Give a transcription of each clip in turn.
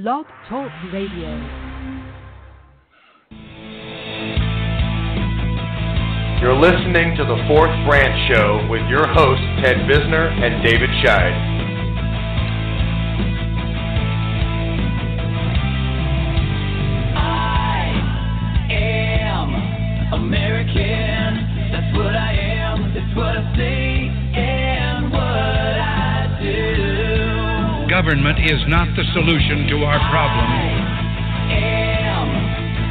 Blog Talk Radio. You're listening to the Fourth Branch Show with your hosts, Ted Visner and David Scheid. I am American. That's what I am. That's what I say and what I do. Government is not the solution to our problem. I am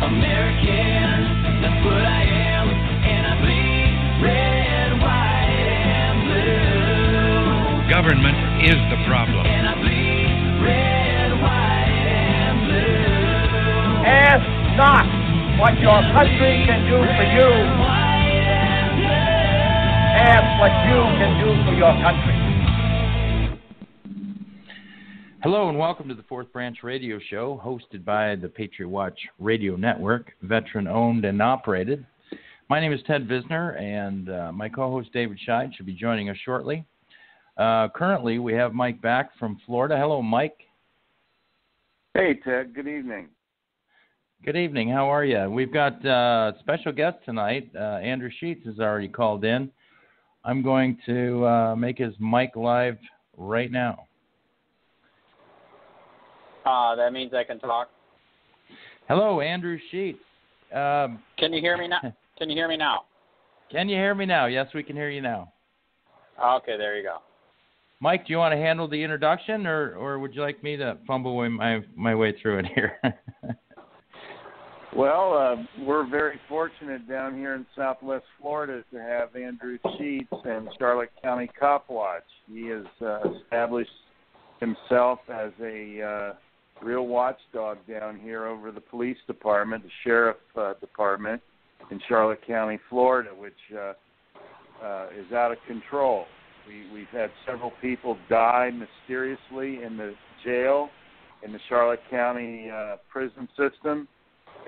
American. That's what I am. Red, white, and blue. Government is the problem. And I bleed red, white, and blue. Ask not what your country can do for you. Ask what you can do for your country. Hello and welcome to the Fourth Branch Radio Show, hosted by the Patriot Watch Radio Network, veteran-owned and operated. My name is Ted Visner, and my co-host David Scheid should be joining us shortly. Currently, we have Mike back from Florida. Hello, Mike. Hey, Ted. Good evening. Good evening. How are you? We've got special guest tonight. Andrew Sheets has already called in. I'm going to make his mic live right now. That means I can talk. Hello, Andrew Sheets. Can you hear me now? Can you hear me now? Can you hear me now? Yes, we can hear you now. Okay, there you go. Mike, do you want to handle the introduction, or would you like me to fumble my way through it here? Well, we're very fortunate down here in Southwest Florida to have Andrew Sheets and Charlotte County COPWATCH. He has established himself as a real watchdog down here over the police department, the sheriff department in Charlotte County, Florida, which is out of control. We've had several people die mysteriously in the jail in the Charlotte County prison system,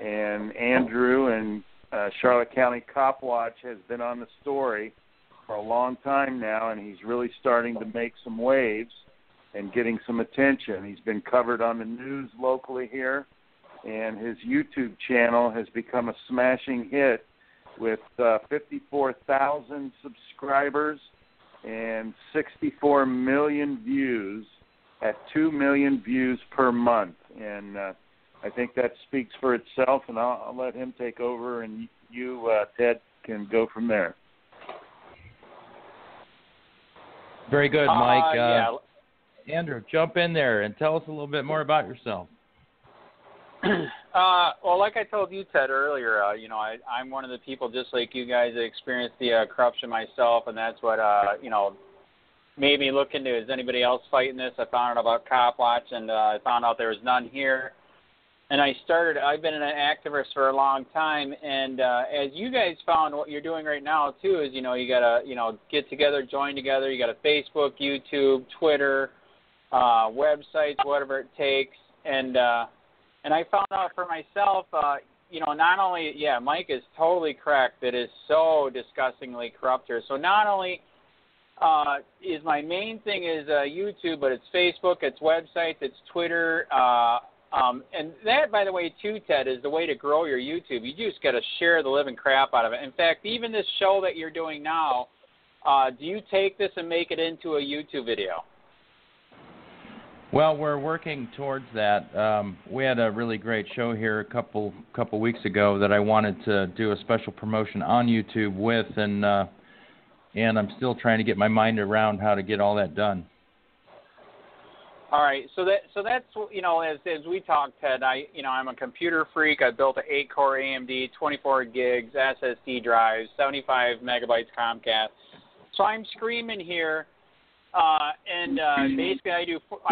and Andrew and Charlotte County COPWATCH has been on the story for a long time now, and he's really starting to make some waves and getting some attention. He's been covered on the news locally here, and his YouTube channel has become a smashing hit with 54,000 subscribers and 64 million views at 2 million views per month. And I think that speaks for itself, and I'll let him take over, and you, Ted, can go from there. Very good, Mike. Yeah. Andrew, jump in there and tell us a little bit more about yourself. Well, like I told you, Ted, earlier, I'm one of the people just like you guys that experienced the corruption myself, and that's what, made me look into, is anybody else fighting this? I found out about COPWATCH, and I found out there was none here. And I've been an activist for a long time, and as you guys found, what you're doing right now, too, is, you got to, get together, join together. You got a Facebook, YouTube, Twitter, websites, whatever it takes, and I found out for myself, not only, Mike is totally correct. It is so disgustingly corrupt here. So not only is my main thing is YouTube, but it's Facebook, it's websites, it's Twitter, and that, by the way, too, Ted, is the way to grow your YouTube. You just got to share the living crap out of it. In fact, even this show that you're doing now, do you take this and make it into a YouTube video? Well, we're working towards that. We had a really great show here a couple weeks ago that I wanted to do a special promotion on YouTube with, and I'm still trying to get my mind around how to get all that done. All right, so that's as we talked, Ted, I'm a computer freak. I built an 8-core AMD, 24 gigs SSD drives, 75 megabytes Comcast. So I'm screaming here. Basically, I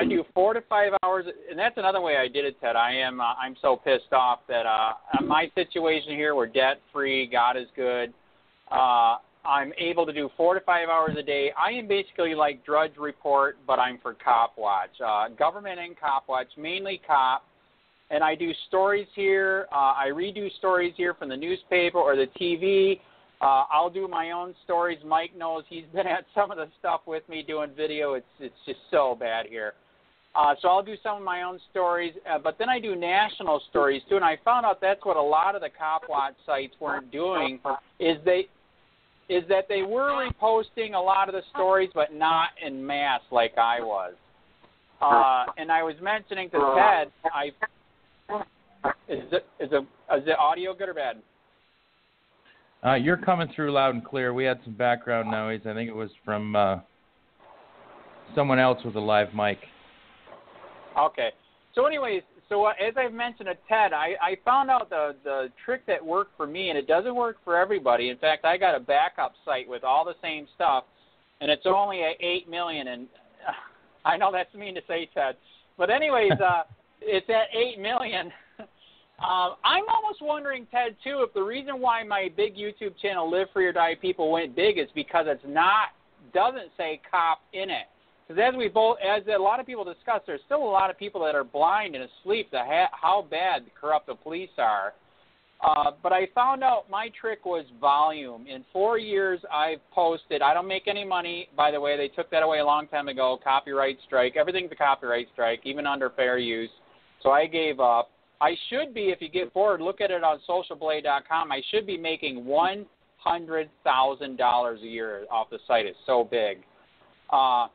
do 4 to 5 hours, and that's another way I did it, Ted. I'm so pissed off that my situation here, we're debt free, God is good. I'm able to do 4 to 5 hours a day. I am basically like Drudge Report, but I'm for COPWATCH, government and COPWATCH, mainly COP. And I do stories here. I redo stories here from the newspaper or the TV. I'll do my own stories. Mike knows, he's been at some of the stuff with me doing video. It's just so bad here. So I'll do some of my own stories, but then I do national stories too. And I found out that's what a lot of the COPWATCH sites weren't doing is that they were reposting a lot of the stories, but not en masse like I was. And I was mentioning to Ted, is the audio good or bad? You're coming through loud and clear. We had some background noise. I think it was from someone else with a live mic. Okay. So anyways, as I've mentioned to Ted, I found out the trick that worked for me, and it doesn't work for everybody. In fact, I got a backup site with all the same stuff, and it's only at 8 million. And I know that's mean to say, Ted. But anyways, it's at 8 million. I'm almost wondering, Ted, too, if the reason why my big YouTube channel, Live Free or Die People, went big is because doesn't say cop in it. Because as a lot of people discuss, there's still a lot of people that are blind and asleep to how bad the corrupt the police are. But I found out my trick was volume. In 4 years, I've posted. I don't make any money, by the way. They took that away a long time ago. Copyright strike. Everything's a copyright strike, even under fair use. So I gave up. I should be, if you get bored, look at it on socialblade.com. I should be making $100,000 a year off the site. It's so big. But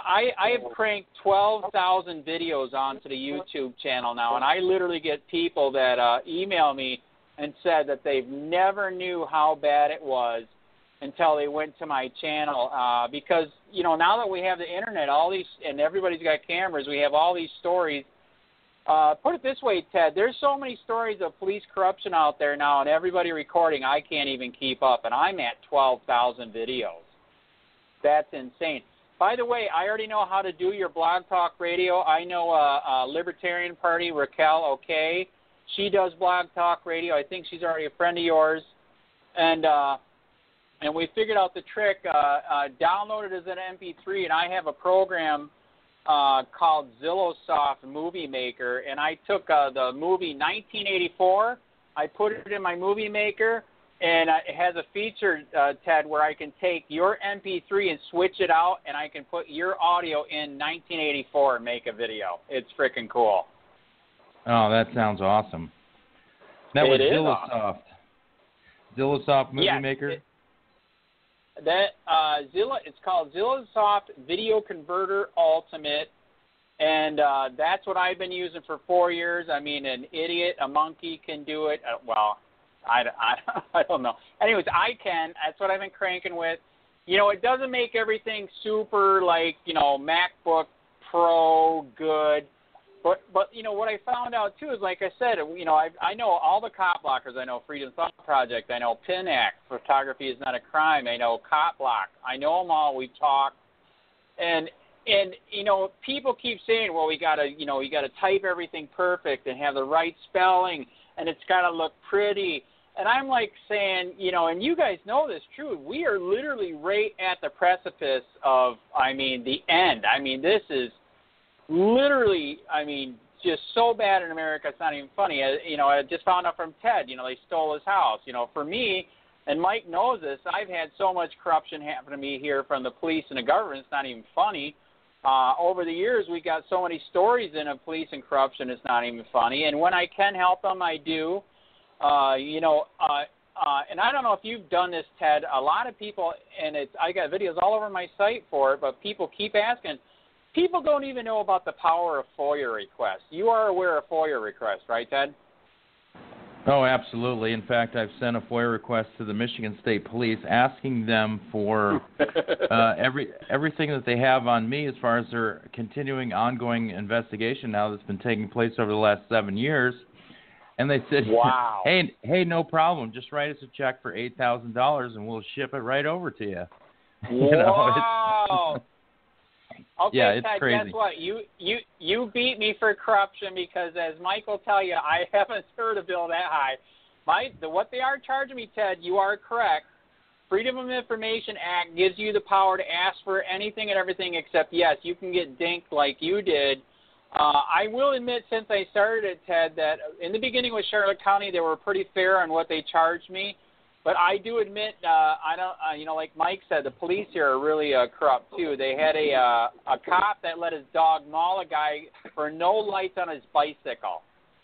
I have cranked 12,000 videos onto the YouTube channel now, and I literally get people that email me and said that they've never knew how bad it was until they went to my channel. Because, now that we have the internet, and everybody's got cameras, we have all these stories. Put it this way, Ted, there's so many stories of police corruption out there now, and everybody recording, I can't even keep up, and I'm at 12,000 videos. That's insane. By the way, I already know how to do your Blog Talk Radio. I know a Libertarian Party, Raquel Okay. She does Blog Talk Radio. I think she's already a friend of yours. And we figured out the trick. Download it as an MP3, and I have a program called Zillowsoft Movie Maker. And I took the movie 1984. I put it in my Movie Maker. And it has a feature, Ted, where I can take your MP3 and switch it out, and I can put your audio in 1984 and make a video. It's freaking cool. Oh, that sounds awesome. That was Zillowsoft. Awesome. Zillowsoft Movie Maker? It's called Zillowsoft Video Converter Ultimate, and that's what I've been using for 4 years. I mean, an idiot, a monkey can do it. I don't know. Anyways, I can. That's what I've been cranking with. It doesn't make everything super MacBook Pro good. But what I found out too is, like I said, I know all the cop blockers. I know Freedom Thought Project. I know PINAC, Photography is Not a Crime. I know COPBLOCK. I know them all. We've talked. And people keep saying, well, you gotta type everything perfect and have the right spelling, and it's gotta look pretty. And I'm like saying, and you guys know this, true, we are literally right at the precipice of, the end. This is literally, just so bad in America, it's not even funny. I just found out from Ted, they stole his house. For me, and Mike knows this, I've had so much corruption happen to me here from the police and the government, it's not even funny. Over the years, we got so many stories in of police and corruption, it's not even funny. And when I can help them, I do. And I don't know if you've done this, Ted. A lot of people, and I got videos all over my site for it, but people keep asking. People don't even know about the power of FOIA requests. You are aware of FOIA requests, right, Ted? Oh, absolutely. In fact, I've sent a FOIA request to the Michigan State Police asking them for everything that they have on me as far as their continuing ongoing investigation now that's been taking place over the last 7 years. And they said, wow. Hey, no problem. Just write us a check for $8,000 and we'll ship it right over to you. Wow. Okay, yeah, it's Ted, crazy. Guess what? You beat me for corruption because, as Mike will tell you, I haven't heard a bill that high. What they are charging me, Ted, you are correct. Freedom of Information Act gives you the power to ask for anything and everything except, yes, you can get dinked like you did. I will admit, since I started it, Ted, that in the beginning with Charlotte County, they were pretty fair on what they charged me. But I do admit, I don't. You know, like Mike said, the police here are really corrupt too. They had a cop that let his dog maul a guy for no lights on his bicycle.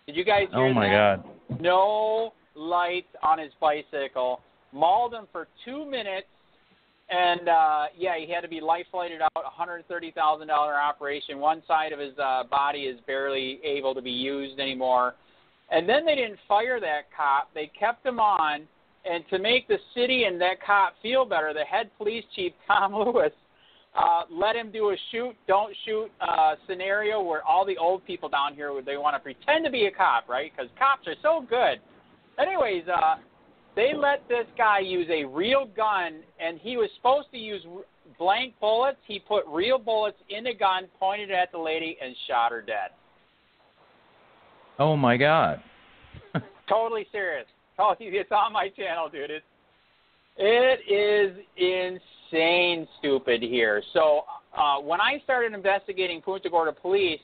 Did you guys hear that? Oh my God! No lights on his bicycle. Mauled him for 2 minutes, and yeah, he had to be life flighted out. $130,000 operation. One side of his body is barely able to be used anymore. And then they didn't fire that cop. They kept him on. And to make the city and that cop feel better, the head police chief, Tom Lewis, let him do a shoot, don't shoot scenario where all the old people down here, they want to pretend to be a cop, right? Because cops are so good. Anyways, they let this guy use a real gun, and he was supposed to use blank bullets. He put real bullets in the gun, pointed it at the lady, and shot her dead. Oh my God! Totally serious. Oh, it's on my channel, dude. It is insane stupid here. So when I started investigating Punta Gorda police,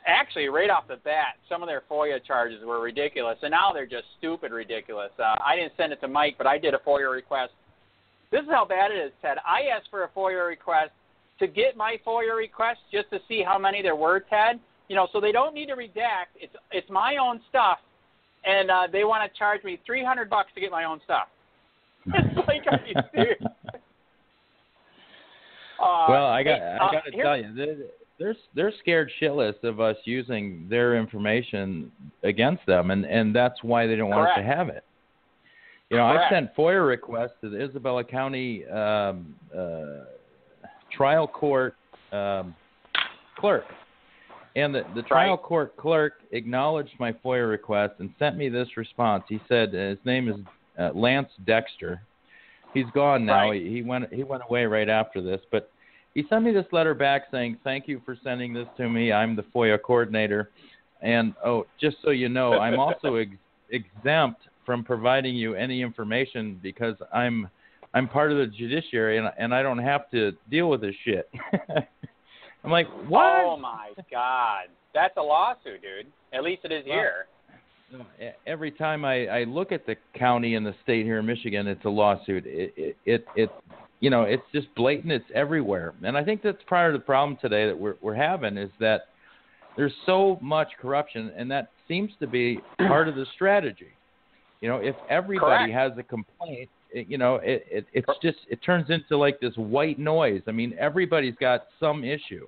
actually right off the bat, some of their FOIA charges were ridiculous, and now they're just stupid ridiculous. I didn't send it to Mike, but I did a FOIA request. This is how bad it is, Ted. I asked for a FOIA request to get my FOIA request just to see how many there were, Ted. You know, so they don't need to redact. It's my own stuff. And they want to charge me $300 to get my own stuff. It's like, are you serious? Well, I got to tell you, they're scared shitless of us using their information against them, and that's why they don't want us to have it. You know, I sent FOIA requests to the Isabella County trial court clerk. And the trial court clerk acknowledged my FOIA request and sent me this response. He said his name is Lance Dexter. He's gone now. Right. He went away right after this. But he sent me this letter back saying, "Thank you for sending this to me. I'm the FOIA coordinator. And, just so you know, I'm also exempt from providing you any information because I'm part of the judiciary and I don't have to deal with this shit." I'm like, what? Oh, my God. That's a lawsuit, dude. At least it is here. Every time I look at the county and the state here in Michigan, it's a lawsuit. You know, it's just blatant. It's everywhere. And I think that's part of the problem today that we're having is that there's so much corruption, and that seems to be part of the strategy. You know, if everybody has a complaint, you know, it turns into like this white noise. I mean, everybody's got some issue,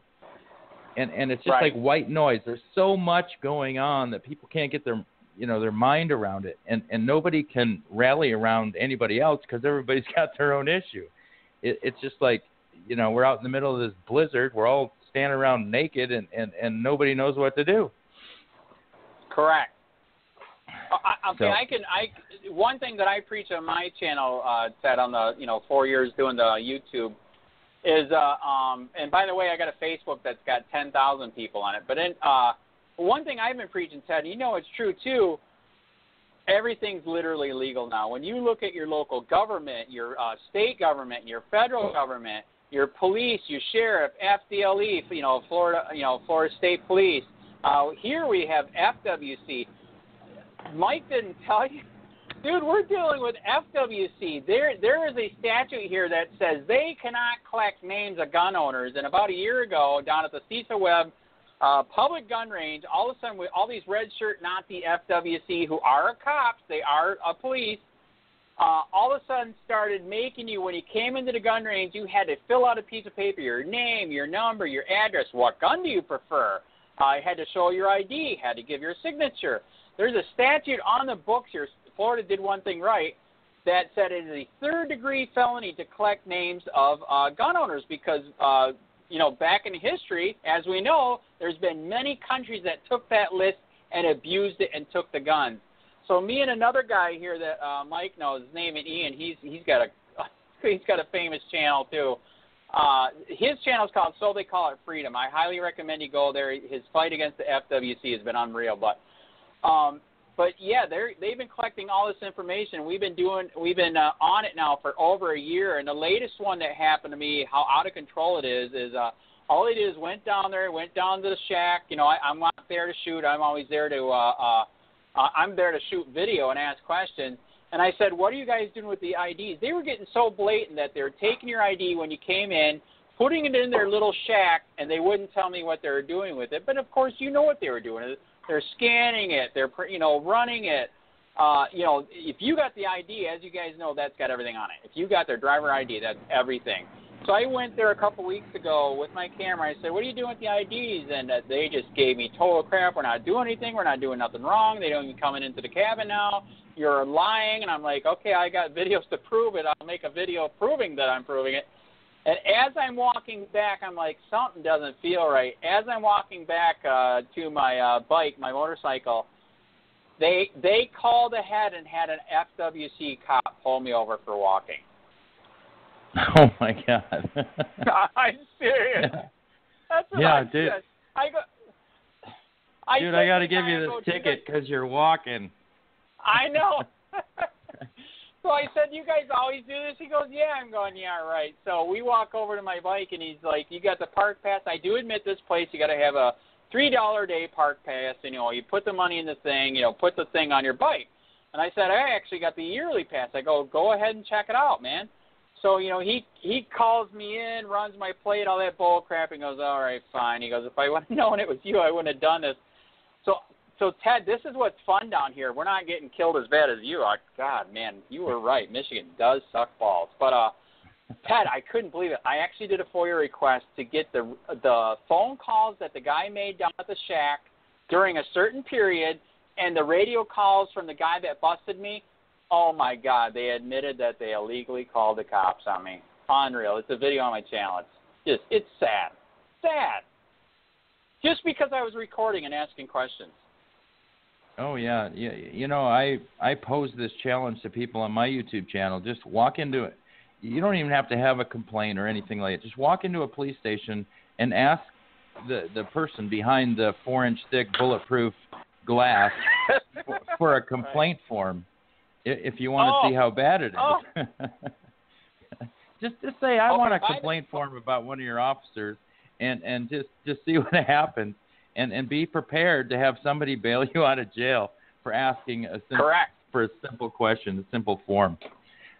and it's just like white noise. There's so much going on that people can't get their mind around it, and nobody can rally around anybody else because everybody's got their own issue. It's just like, you know, we're out in the middle of this blizzard. We're all standing around naked, and nobody knows what to do. Correct. One thing that I preach on my channel, Ted, on the 4 years doing the YouTube, is and by the way, I got a Facebook that's got 10,000 people on it. But one thing I've been preaching, Ted, you know it's true too. Everything's literally legal now. When you look at your local government, your state government, your federal government, your police, your sheriff, FDLE, Florida State Police. Here we have FWC. Mike didn't tell you. Dude, we're dealing with FWC. There is a statute here that says they cannot collect names of gun owners. And about a year ago, down at the CISA Web public gun range, all of a sudden, with all these red shirt Nazi FWC who are cops, they are a police, all of a sudden started making you, when you came into the gun range, you had to fill out a piece of paper, your name, your number, your address, what gun do you prefer? You had to show your ID, had to give your signature. There's a statute on the books here. Florida did one thing right that said it is a third-degree felony to collect names of gun owners because, back in history, as we know, there's been many countries that took that list and abused it and took the guns. So me and another guy here that Mike knows, his name is Ian. He's got a famous channel too. His channel is called So They Call It Freedom. I highly recommend you go there. His fight against the FWC has been unreal, But yeah, they've been collecting all this information. We've been on it now for over a year. And the latest one that happened to me, how out of control it is all they did is went down to the shack. I'm not there to shoot. I'm always there to I'm there to shoot video and ask questions. And I said, what are you guys doing with the IDs? They were getting so blatant that they were taking your ID when you came in, putting it in their little shack, and they wouldn't tell me what they were doing with it. But, of course, you know what they were doing. They're scanning it. They're, running it. If you got the ID, as you guys know, that's got everything on it. If you got their driver ID, that's everything. So I went there a couple weeks ago with my camera. I said, what are you doing with the IDs? And they just gave me total crap. We're not doing anything. We're not doing nothing wrong. They don't even coming into the cabin now. You're lying. And I'm like, okay, I got videos to prove it. I'll make a video proving that I'm proving it. And as I'm walking back, I'm like, something doesn't feel right. As I'm walking back to my bike, my motorcycle, they called ahead and had an FWC cop pull me over for walking. Oh, my God. I'm serious. Yeah, That's what yeah I dude. said. I got to give you this ticket because you're walking. I know. So I said, you guys always do this? He goes, yeah. I'm going, yeah, right. So we walk over to my bike, and he's like, you got the park pass? I do admit this place, you got to have a $3 a day park pass, and, you put the money in the thing, put the thing on your bike. And I said, I actually got the yearly pass. I go ahead and check it out, man. So, he calls me in, runs my plate, all that bull crap, and goes, all right, fine. He goes, if I would have known it was you, I wouldn't have done this. So, Ted, this is what's fun down here. We're not getting killed as bad as you are. God, man, you were right. Michigan does suck balls. But, Ted, I couldn't believe it. I actually did a FOIA request to get the phone calls that the guy made down at the shack during a certain period and the radio calls from the guy that busted me. Oh, my God, they admitted that they illegally called the cops on me. Unreal. It's a video on my channel. It's sad. Sad. Just because I was recording and asking questions. Oh, yeah. I pose this challenge to people on my YouTube channel. Just walk into it. You don't even have to have a complaint or anything like it. Just walk into a police station and ask the person behind the 4-inch thick bulletproof glass for a complaint form. If you want to see how bad it is. Just say, I want a complaint form about one of your officers, and just see what happens, and be prepared to have somebody bail you out of jail for asking for a simple question, a simple form.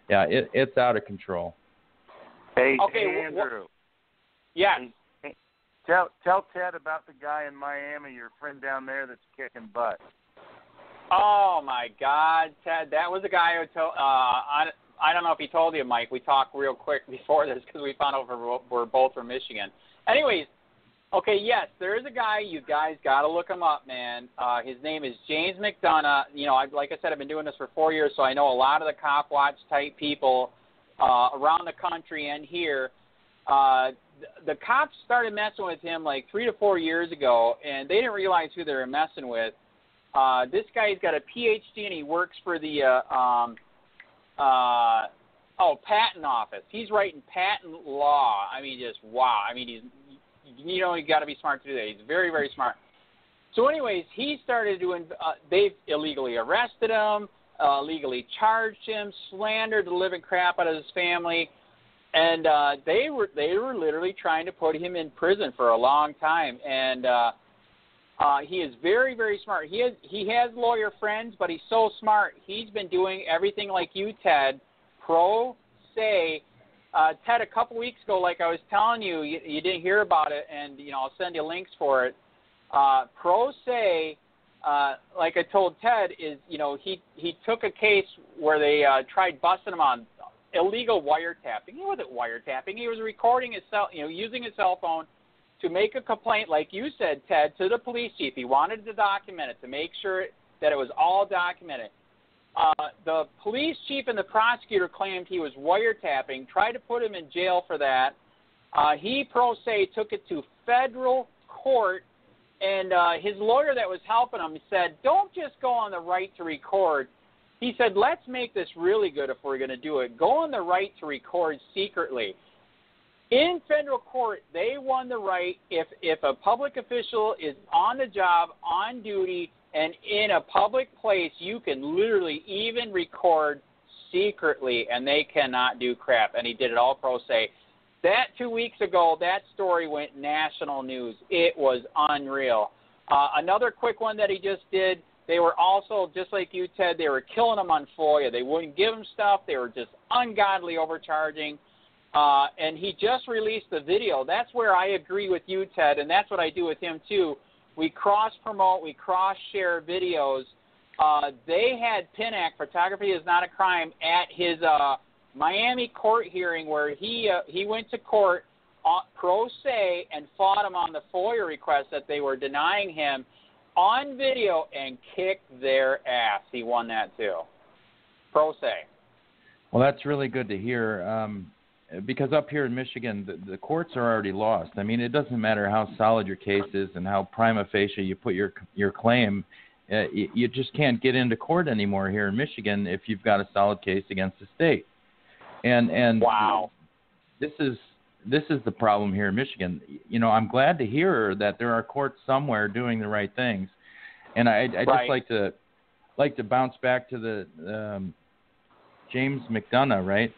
Yeah, it's out of control. Hey, Andrew. Yeah. Hey, tell Ted about the guy in Miami, your friend down there that's kicking butt. Oh, my God, Ted. That was the guy who told I don't know if he told you, Mike. We talked real quick before this because we found out we're both from Michigan. Anyways, okay, yes, there is a guy. You guys got to look him up, man. His name is James McDonough. Like I said, I've been doing this for 4 years, so I know a lot of the COPWATCH type people around the country and here. The cops started messing with him like 3 to 4 years ago, and they didn't realize who they were messing with. This guy's got a PhD, and he works for the patent office. He's writing patent law. I mean, just wow. I mean, you got to be smart to do that. He's very, very smart. So, anyways, he started doing. They've illegally arrested him, illegally charged him, slandered the living crap out of his family, and they were literally trying to put him in prison for a long time. And he is very, very smart. He has lawyer friends, but he's so smart. He's been doing everything like you, Ted, pro se. Ted, a couple weeks ago, like I was telling you, you didn't hear about it, and I'll send you links for it. Pro se, like I told Ted, is he took a case where they tried busting him on illegal wiretapping. He wasn't wiretapping. He was recording his using his cell phone to make a complaint, like you said, Ted, to the police chief. He wanted to document it, to make sure that it was all documented. The police chief and the prosecutor claimed he was wiretapping, tried to put him in jail for that. He, pro se, took it to federal court, and his lawyer that was helping him said, don't just go on the right to record. He said, let's make this really good if we're going to do it. Go on the right to record secretly. In federal court, they won the right if a public official is on the job, on duty, and in a public place, you can literally even record secretly, and they cannot do crap. And he did it all pro se. That 2 weeks ago, that story went national news. It was unreal. Another quick one that he just did, they were also, just like you, Ted, they were killing them on FOIA. They wouldn't give them stuff. They were just ungodly overcharging. And he just released the video. That's where I agree with you, Ted, and that's what I do with him, too. We cross-promote, we cross-share videos. They had PINAC, Photography is Not a Crime, at his Miami court hearing where he went to court pro se and fought him on the FOIA request that they were denying him on video and kicked their ass. He won that too. Pro se. Well, that's really good to hear because up here in Michigan, the courts are already lost. I mean, it doesn't matter how solid your case is and how prima facie you put your claim. You just can't get into court anymore here in Michigan if you've got a solid case against the state. And wow. This is the problem here in Michigan. You know, I'm glad to hear that there are courts somewhere doing the right things, and I just like to bounce back to the James McDonough, right?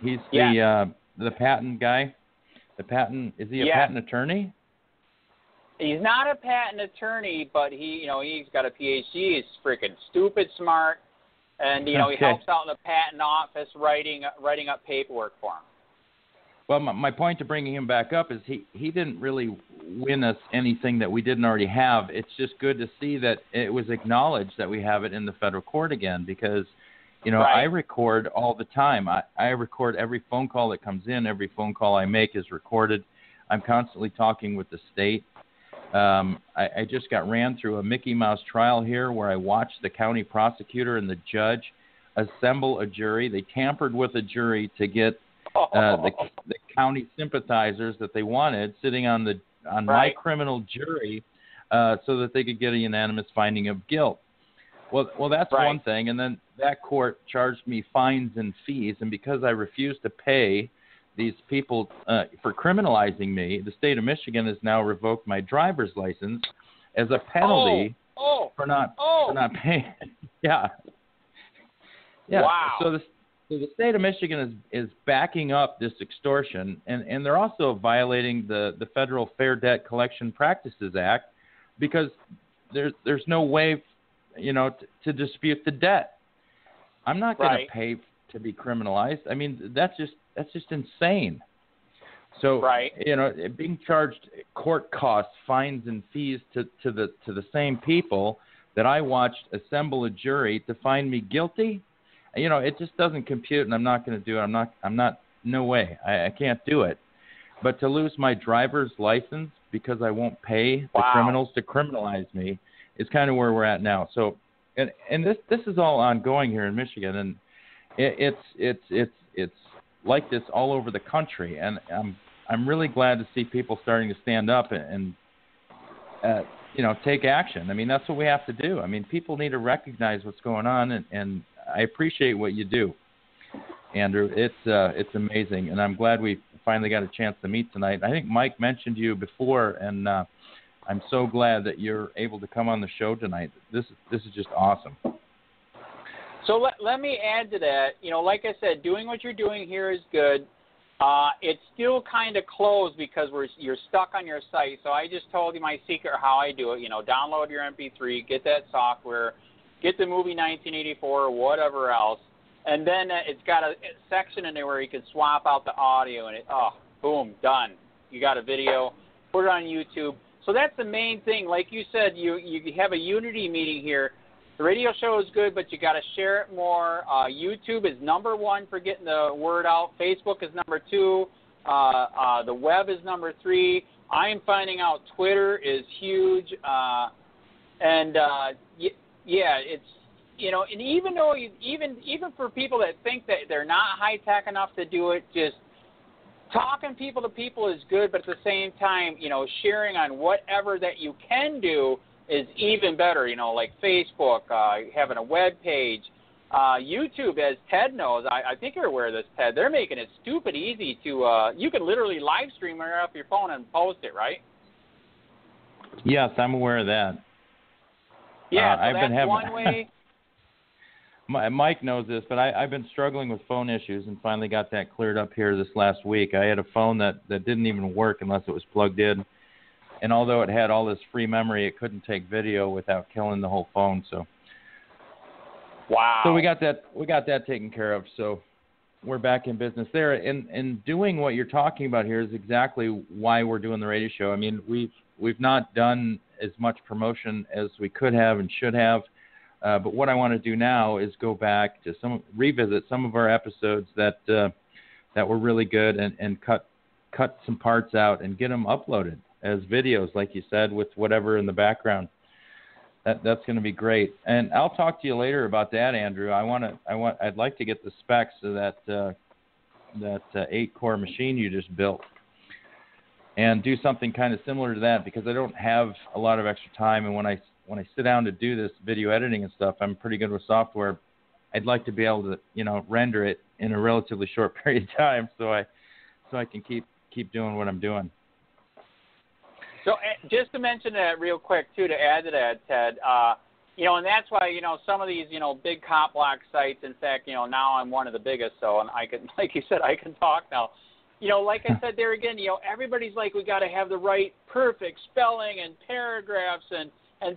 He's the patent guy. Is he a patent attorney? He's not a patent attorney, but he's got a PhD. He's freaking stupid smart, and he helps out in the patent office writing up paperwork for him. Well, my point to bringing him back up is he didn't really win us anything that we didn't already have. It's just good to see that it was acknowledged that we have it in the federal court again because, I record all the time. I record every phone call that comes in. Every phone call I make is recorded. I'm constantly talking with the state. I just got ran through a Mickey Mouse trial here where I watched the county prosecutor and the judge assemble a jury. They tampered with a jury to get the county sympathizers that they wanted sitting on my criminal jury so that they could get a unanimous finding of guilt. Well, that's one thing. And then that court charged me fines and fees. And because I refused to pay these people for criminalizing me, the state of Michigan has now revoked my driver's license as a penalty for not paying. Yeah. Wow. So the state of Michigan is backing up this extortion, and they're also violating the Federal Fair Debt Collection Practices Act because there's no way, to dispute the debt. I'm not going to pay to be criminalized. I mean, that's just insane. So, being charged court costs, fines, and fees to the same people that I watched assemble a jury to find me guilty, it just doesn't compute, and I'm not going to do it. I'm not. No way. I can't do it. But to lose my driver's license because I won't pay the criminals to criminalize me is kind of where we're at now. So, and this is all ongoing here in Michigan, and it's like this all over the country. And I'm really glad to see people starting to stand up and take action. I mean, that's what we have to do. I mean, people need to recognize what's going on, and I appreciate what you do, Andrew. It's amazing, and I'm glad we finally got a chance to meet tonight. I think Mike mentioned you before, and I'm so glad that you're able to come on the show tonight. This is just awesome. So let me add to that. Like I said, doing what you're doing here is good. It's still kind of closed because you're stuck on your site. So I just told you my secret how I do it. Download your MP3, get that software, get the movie 1984 or whatever else, and then it's got a section in there where you can swap out the audio, and boom, done. You got a video, put it on YouTube. So that's the main thing. Like you said, you have a unity meeting here. The radio show is good, but you got to share it more. YouTube is number one for getting the word out. Facebook is number two. The web is number three. I am finding out Twitter is huge. It's and even though even for people that think that they're not high tech enough to do it, just talking people to people is good, but at the same time, sharing on whatever that you can do is even better. Like Facebook, having a web page, YouTube, as Ted knows. I think you're aware of this, Ted. They're making it stupid easy to. You can literally live stream right off your phone and post it, right? Yes, I'm aware of that. Yeah, so I've that's been having, one way. Mike knows this, but I've been struggling with phone issues and finally got that cleared up here this last week. I had a phone that didn't even work unless it was plugged in. and although it had all this free memory, it couldn't take video without killing the whole phone. So, wow. So we got that taken care of. So we're back in business there, and doing what you're talking about here is exactly why we're doing the radio show. I mean, we've not done as much promotion as we could have and should have, but what I want to do now is go back to revisit some of our episodes that were really good, and cut some parts out and get them uploaded as videos, like you said, with whatever in the background. That's going to be great. And I'll talk to you later about that, Andrew. I'd like to get the specs of that 8-core machine you just built, and do something kind of similar to that, because I don't have a lot of extra time, and when I sit down to do this video editing and stuff, I'm pretty good with software. I'd like to be able to, render it in a relatively short period of time, so I can keep doing what I'm doing. So just to mention that real quick, too, to add to that, Ted, and that's why, some of these, big COPBLOCK sites, in fact, now I'm one of the biggest, so and I can, like you said, I can talk now. Like I said there again, everybody's like, we got to have the right perfect spelling and paragraphs and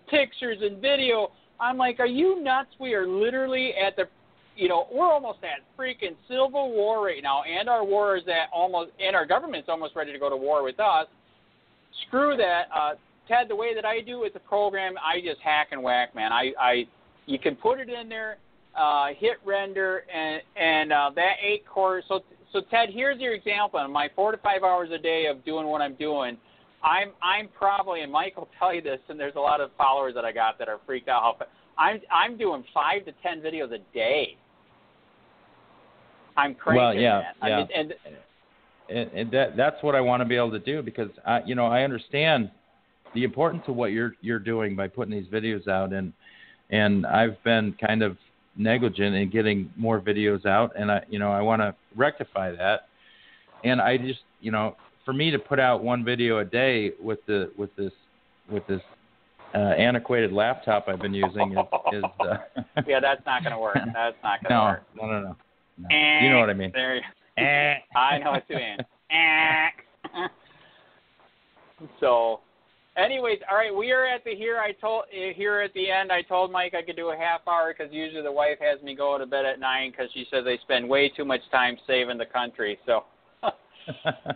pictures and video. I'm like, are you nuts? We are literally at the, we're almost at freaking civil war right now, and our war is and our government's almost ready to go to war with us. Screw that. Ted, the way that I do with the program, I just hack and whack, man. You can put it in there, hit render, and that 8-core. So Ted, here's your example. In my 4 to 5 hours a day of doing what I'm doing, I'm probably, and Mike will tell you this, and there's a lot of followers that I got that are freaked out. I'm doing 5 to 10 videos a day. I'm crazy. Well, yeah, man. yeah. And that's what I want to be able to do, because I understand the importance of what you're doing by putting these videos out, and I've been kind of negligent in getting more videos out, and I want to rectify that. And I just for me to put out one video a day with this antiquated laptop I've been using is yeah, that's not going to work. That's not going to work. No. You know what I mean. There. I know what you mean. So, anyways, all right, we are at here at the end. I told Mike I could do a half hour, because usually the wife has me go to bed at 9 because she says they spend way too much time saving the country. So,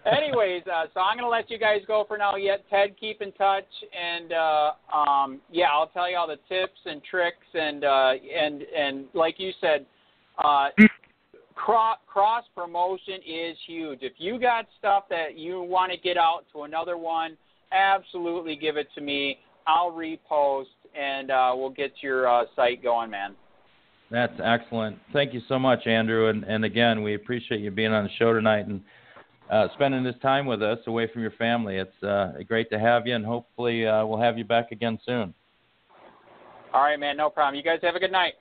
anyways, so I'm going to let you guys go for now. Yet, Ted, keep in touch, and I'll tell you all the tips and tricks, and like you said, cross promotion is huge. If you got stuff that you want to get out to another one, absolutely give it to me. I'll repost, and we'll get your site going, man. That's excellent. Thank you so much, Andrew. And again, we appreciate you being on the show tonight and spending this time with us away from your family. It's great to have you, and hopefully we'll have you back again soon. All right, man, no problem. You guys have a good night.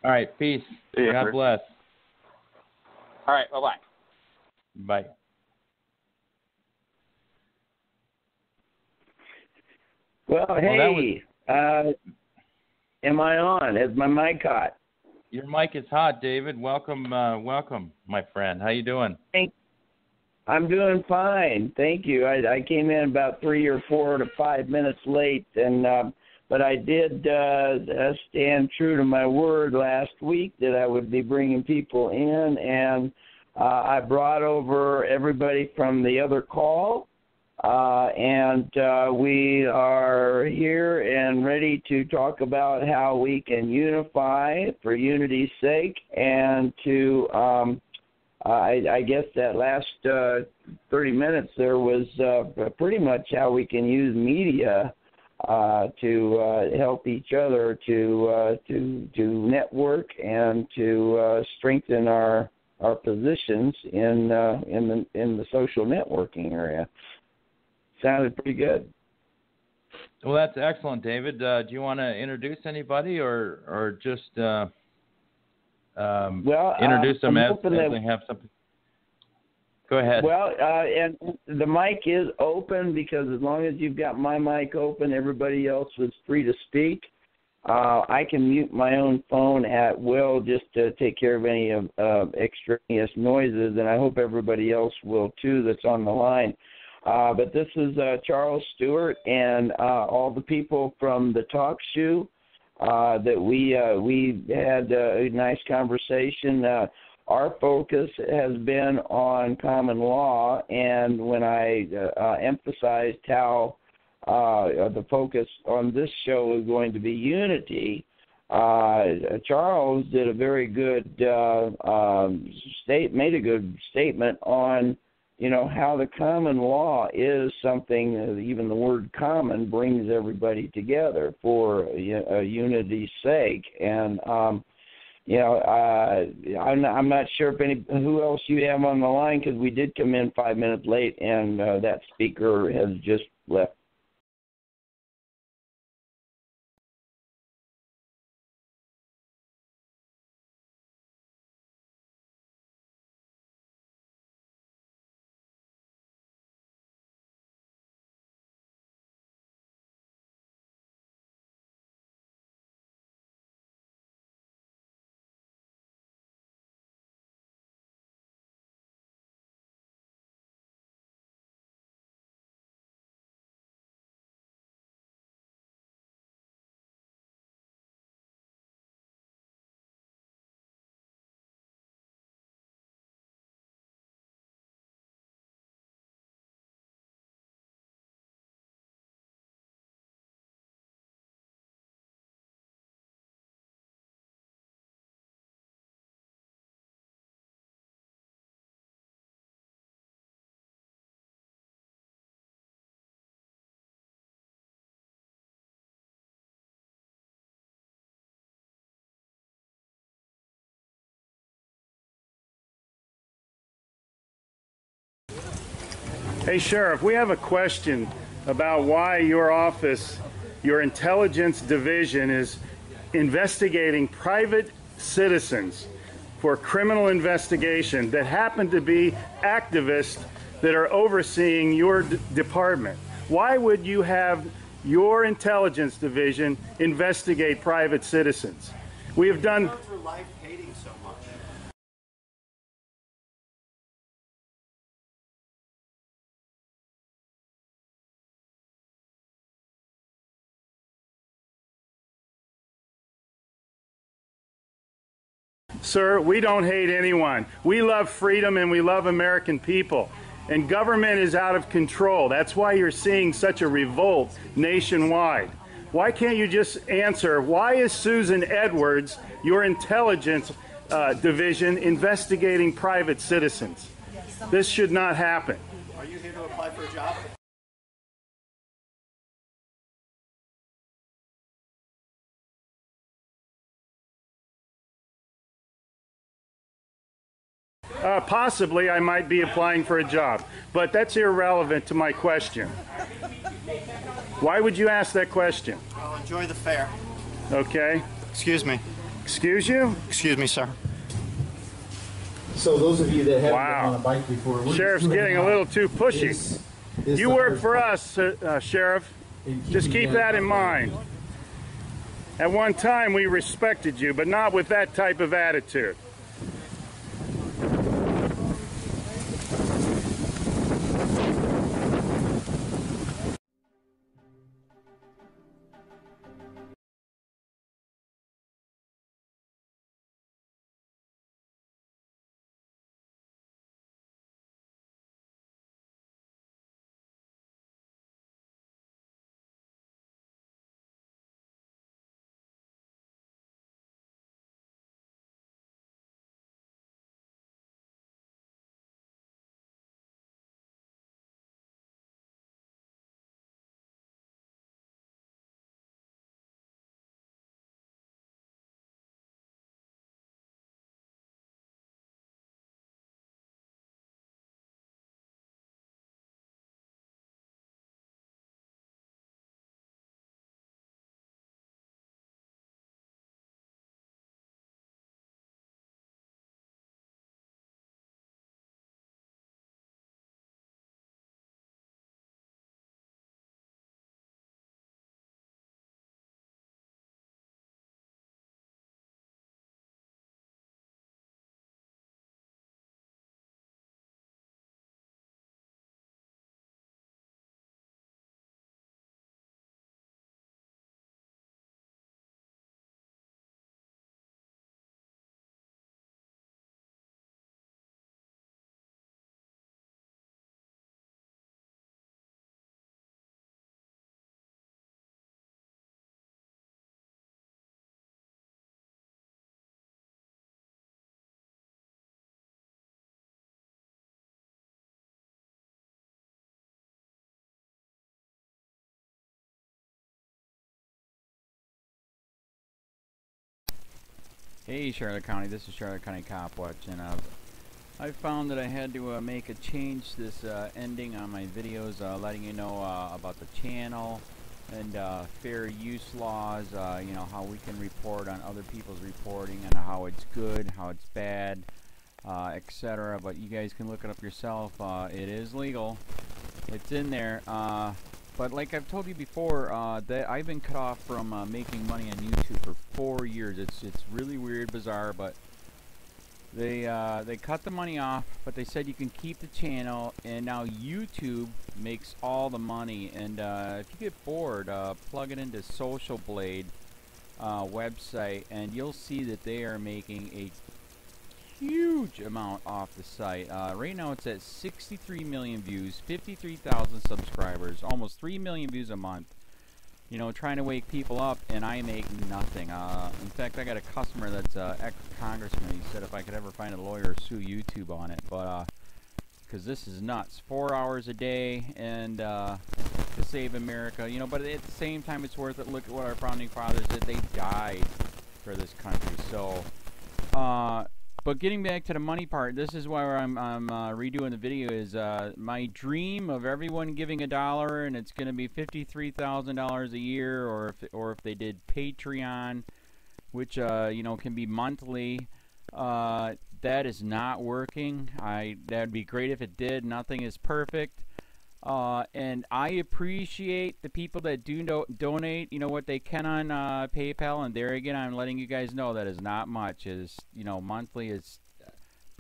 All right, peace. God bless. All right, bye-bye. Bye. Well, hey, am I on? Is my mic hot? Your mic is hot, David. Welcome, my friend. How you doing? I'm doing fine, thank you. I came in about 3 or 4 to 5 minutes late, but I did stand true to my word last week that I would be bringing people in, and I brought over everybody from the other call, and we are here and ready to talk about how we can unify for unity's sake, and to I guess that last 30 minutes there was pretty much how we can use media to help each other to network and to strengthen our positions in the social networking area. Sounded pretty good. Well, that's excellent, David. Do you want to introduce anybody, or just introduce them as they have something? Go ahead. Well, and the mic is open, because as long as you've got my mic open, everybody else is free to speak. I can mute my own phone at will just to take care of any extraneous noises, and I hope everybody else will too that's on the line. But this is Charles Stewart and all the people from the talk show that we had a nice conversation. Our focus has been on common law, and when I emphasized how the focus on this show is going to be unity, Charles did a very good made a good statement on, you know, how the common law is something, even the word common brings everybody together for unity's sake. And, you know, I'm not sure if who else you have on the line, because we did come in 5 minutes late, and that speaker has just left. Hey, Sheriff, we have a question about why your office, your intelligence division, is investigating private citizens for criminal investigation that happen to be activists that are overseeing your department. Why would you have your intelligence division investigate private citizens? We have done... for life hating so much. Sir, we don't hate anyone. We love freedom and we love American people. And government is out of control. That's why you're seeing such a revolt nationwide. Why can't you just answer, why is Susan Edwards, your intelligence division, investigating private citizens? This should not happen. Are you here to apply for a job? Possibly I might be applying for a job, but that's irrelevant to my question. Why would you ask that question? Well, enjoy the fair. Okay. Excuse me. Excuse you? Excuse me, sir. So those of you that haven't wow. been on a bike before, Sheriff's getting a little too pushy. You work for us, Sheriff. Just keep that in mind. At one time we respected you, but not with that type of attitude. Hey, Charlotte County. This is Charlotte County COPWATCH, and I found that I had to make a change this ending on my videos, letting you know about the channel and fair use laws, you know, how we can report on other people's reporting and how it's good, how it's bad, etc. But you guys can look it up yourself. It is legal. It's in there. But like I've told you before, that I've been cut off from making money on YouTube for 4 years. It's really weird, bizarre, but they cut the money off, but they said you can keep the channel, and now YouTube makes all the money. And if you get bored, plug it into Social Blade website, and you'll see that they are making a huge amount off the site. Right now it's at 63 million views, 53,000 subscribers, almost 3 million views a month. You know, trying to wake people up, and I make nothing. In fact, I got a customer that's ex-congressman. He said if I could ever find a lawyer, sue YouTube on it. But because this is nuts. 4 hours a day, and to save America. You know, but at the same time, it's worth it. Look at what our founding fathers did. They died for this country. So, but getting back to the money part, this is why I'm redoing the video. Is my dream of everyone giving $1, and it's going to be $53,000 a year, or if they did Patreon, which you know, can be monthly. That is not working. That'd be great if it did. Nothing is perfect. And I appreciate the people that do donate, you know, what they can on PayPal. And there again, I'm letting you guys know that is not much. Is, you know, monthly is,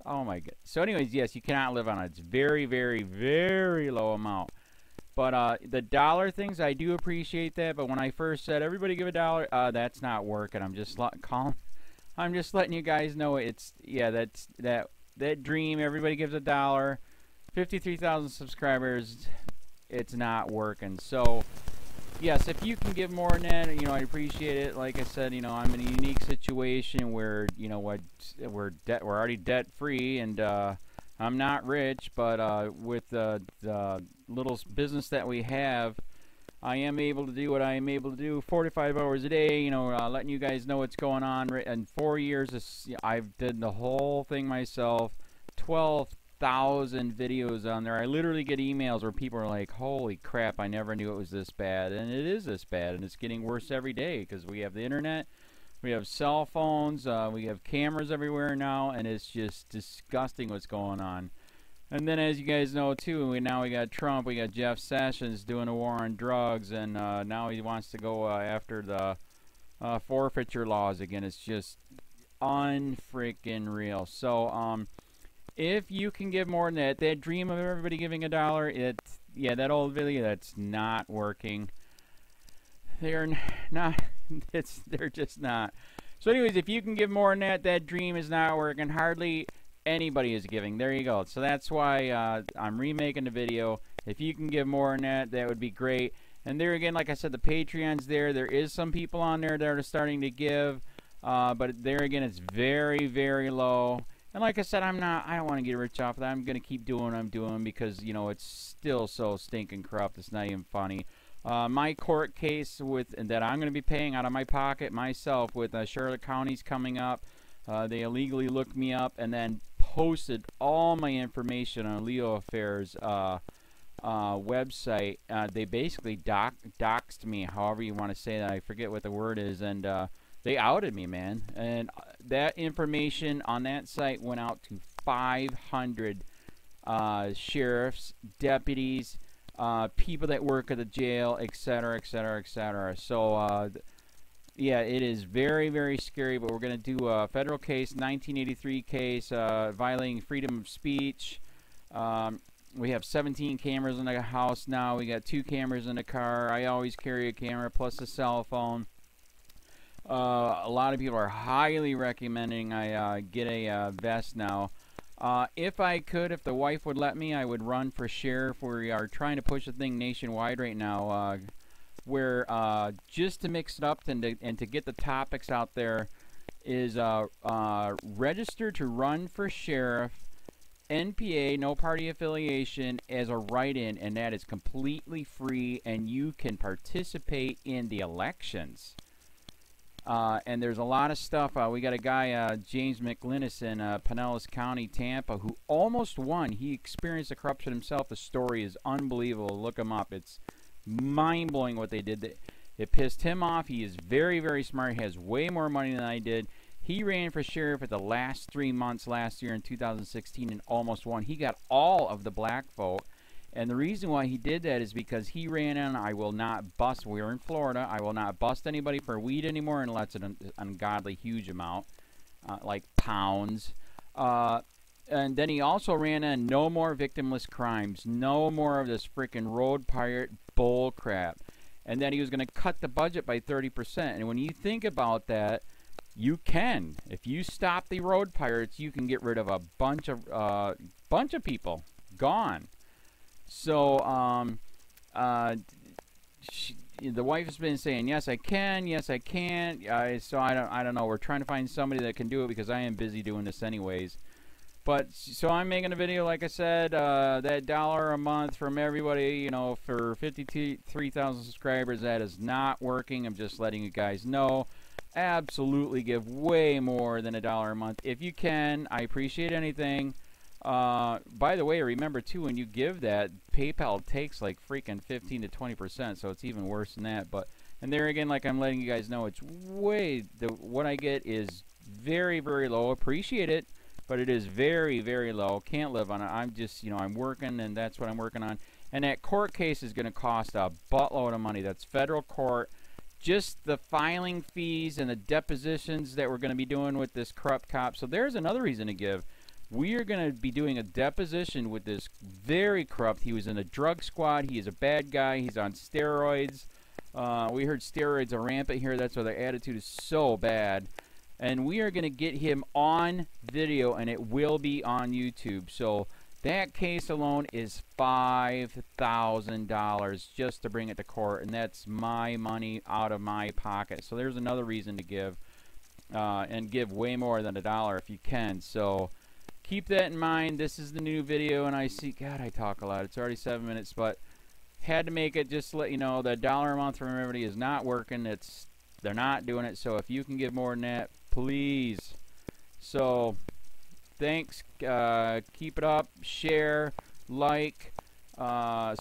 oh my god. So anyways, yes, you cannot live on it. It's very, very, very low amount. But the dollar things, I do appreciate that. But when I first said everybody give $1, that's not working. I'm just letting you guys know it's, yeah, that dream. Everybody gives $1. 53,000 subscribers, it's not working. So, yes, if you can give more than that, you know, I appreciate it. Like I said, you know, I'm in a unique situation where, you know, we're already debt free, and I'm not rich, but with the little business that we have, I am able to do what I am able to do 45 hours a day, you know, letting you guys know what's going on. In 4 years, I've did the whole thing myself. 12,000 videos on there. I literally get emails where people are like, holy crap, I never knew it was this bad. And it is this bad, and it's getting worse every day because we have the internet, we have cell phones, we have cameras everywhere now, and it's just disgusting what's going on. And then, as you guys know too, now we got Trump, we got Jeff Sessions doing a war on drugs, and now he wants to go after the forfeiture laws again. It's just unfreaking real. So if you can give more than that dream of everybody giving $1, yeah, that old video, that's not working. They're not. They're just not. So anyways, if you can give more than that dream is not working. Hardly anybody is giving. There you go. So that's why I'm remaking the video. If you can give more than that would be great. And there again, like I said, the Patreon's there. There is some people on there that are starting to give, but there again, it's very, very low. And like I said, I don't want to get rich off of that. I'm going to keep doing what I'm doing because, you know, it's still so stinking corrupt. It's not even funny. My court case that I'm going to be paying out of my pocket myself with Charlotte County's coming up. They illegally looked me up and then posted all my information on LEOAFFAIRS website. They basically doxed me, however you want to say that. I forget what the word is. And they outed me, man. And that information on that site went out to 500 sheriffs, deputies, people that work at the jail, etc., etc., etc. So, yeah, it is very, very scary, but we're going to do a federal case, 1983 case, violating freedom of speech. We have 17 cameras in the house now. We got 2 cameras in the car. I always carry a camera plus a cell phone. A lot of people are highly recommending I get a vest now. If I could, if the wife would let me, I would run for sheriff. We are trying to push the thing nationwide right now, where just to mix it up and to get the topics out there is register to run for sheriff, NPA, no party affiliation, as a write-in, and that is completely free, and you can participate in the elections. And there's a lot of stuff. We got a guy, James McLinnis in Pinellas County, Tampa, who almost won. He experienced the corruption himself. The story is unbelievable. Look him up. It's mind-blowing what they did. It pissed him off. He is very, very smart. He has way more money than I did. He ran for sheriff at the last 3 months last year in 2016 and almost won. He got all of the black vote. And the reason why he did that is because he ran on, I will not bust, we're in Florida, I will not bust anybody for weed anymore unless it's an ungodly huge amount, like pounds. And then he also ran on no more victimless crimes, no more of this freaking road pirate bull crap. And then he was going to cut the budget by 30%. And when you think about that, you can. If you stop the road pirates, you can get rid of a bunch of people. Gone. So, the wife has been saying, yes, I can, yes, I can't. So I don't know. We're trying to find somebody that can do it because I am busy doing this anyways. But, so I'm making a video, like I said, that $1 a month from everybody, you know, for 53,000 subscribers, that is not working. I'm just letting you guys know. Absolutely give way more than $1 a month. If you can, I appreciate anything. By the way, remember too, when you give that, PayPal takes like freaking 15 to 20%, so it's even worse than that. But, and there again, like I'm letting you guys know, it's way, what I get is very, very low. Appreciate it, but it is very, very low. Can't live on it. I'm just, you know, I'm working, and that's what I'm working on. And that court case is going to cost a buttload of money. That's federal court. Just the filing fees and the depositions that we're going to be doing with this corrupt cop. So there's another reason to give. We are going to be doing a deposition with this very corrupt. He was in a drug squad. He is a bad guy. He's on steroids. We heard steroids are rampant here. That's why their attitude is so bad. And we are going to get him on video, and it will be on YouTube. So that case alone is $5,000 just to bring it to court, and that's my money out of my pocket. So there's another reason to give, and give way more than $1 if you can. So keep that in mind. This is the new video, and I see, God, I talk a lot. It's already 7 minutes, but had to make it just to let you know that $1 a month from everybody is not working. They're not doing it. So if you can give more than that, please. So thanks. Keep it up. Share, like,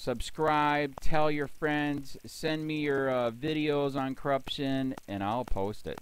subscribe, tell your friends, send me your videos on corruption, and I'll post it.